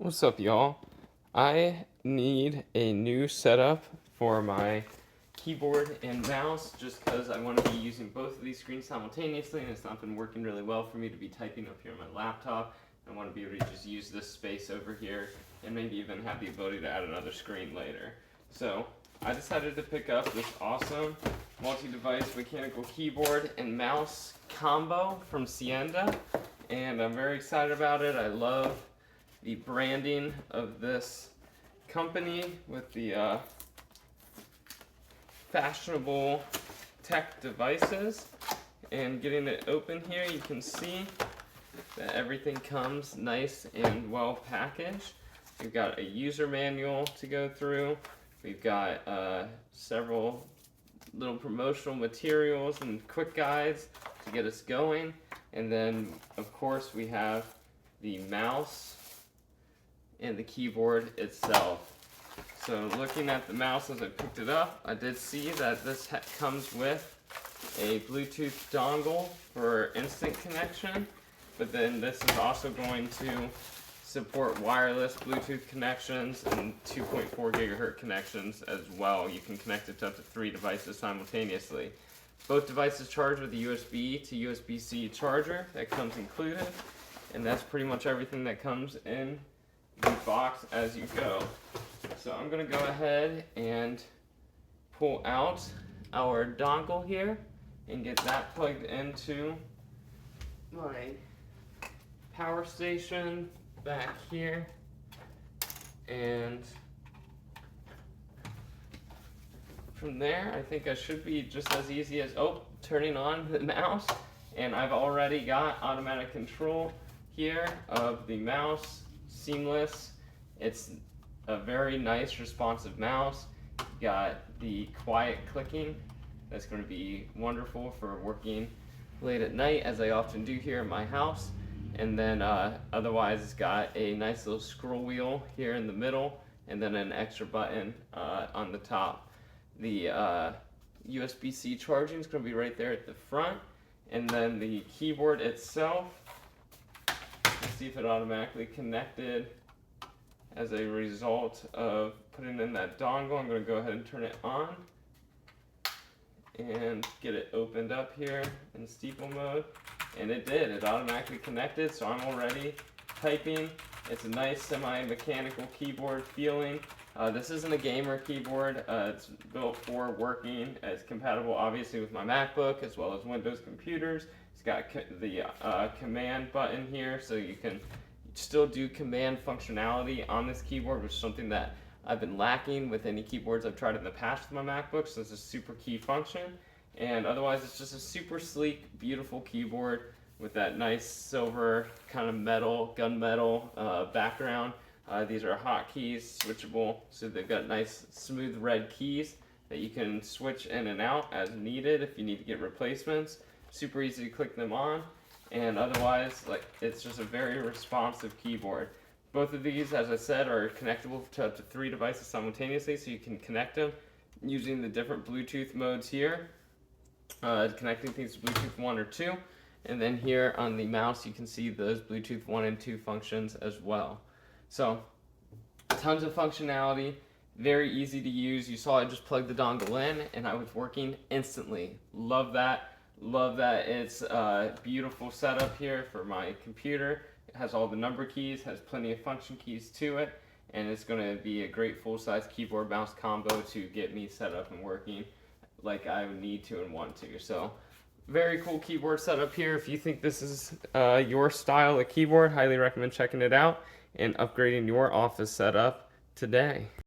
What's up, y'all? I need a new setup for my keyboard and mouse just because I want to be using both of these screens simultaneously, and it's not been working really well for me to be typing up here on my laptop. I want to be able to just use this space over here and maybe even have the ability to add another screen later. So I decided to pick up this awesome multi-device mechanical keyboard and mouse combo from Seenda, and I'm very excited about it. I love the branding of this company with the fashionable tech devices. And getting it open here, you can see that everything comes nice and well packaged. We've got a user manual to go through. We've got several little promotional materials and quick guides to get us going. And then, of course, we have the mouse and the keyboard itself. So looking at the mouse as I picked it up, I did see that this comes with a Bluetooth dongle for instant connection, but then this is also going to support wireless Bluetooth connections and 2.4 gigahertz connections as well. You can connect it to up to 3 devices simultaneously. Both devices charge with a USB to USB-C charger that comes included, and that's pretty much everything that comes in the box as you go. So I'm going to go ahead and pull out our dongle here and get that plugged into my power station back here, and from there I think I should be just as easy as turning on the mouse, and I've already got automatic control here of the mouse. Seamless. It's a very nice responsive mouse. Got the quiet clicking that's going to be wonderful for working late at night, as I often do here in my house. And then otherwise it's got a nice little scroll wheel here in the middle, and then an extra button on the top. The USB-C charging is going to be right there at the front, and then the keyboard itself, let's see if it automatically connected as a result of putting in that dongle. I'm going to go ahead and turn it on and get it opened up here in steeple mode, and it did. It automatically connected, so I'm already typing. It's a nice semi-mechanical keyboard feeling. This isn't a gamer keyboard. It's built for working. It's compatible obviously with my MacBook as well as Windows computers. It's got the command button here, so you can still do command functionality on this keyboard, which is something that I've been lacking with any keyboards I've tried in the past with my MacBook, so it's a super key function. And otherwise it's just a super sleek, beautiful keyboard with that nice silver kind of metal, gunmetal background. These are hotkeys, switchable, so they've got nice smooth red keys that you can switch in and out as needed if you need to get replacements. Super easy to click them on, and otherwise, it's just a very responsive keyboard. Both of these, as I said, are connectable to up to 3 devices simultaneously, so you can connect them using the different Bluetooth modes here, connecting things to Bluetooth 1 or 2, and then here on the mouse you can see those Bluetooth 1 and 2 functions as well. So, tons of functionality, very easy to use. You saw I just plugged the dongle in and I was working instantly. Love that. Love that it's a beautiful setup here for my computer. It has all the number keys, has plenty of function keys to it, and it's going to be a great full-size keyboard mouse combo to get me set up and working like I would need to and want to. So, very cool keyboard setup here. If you think this is your style of keyboard, highly recommend checking it out and upgrading your office setup today.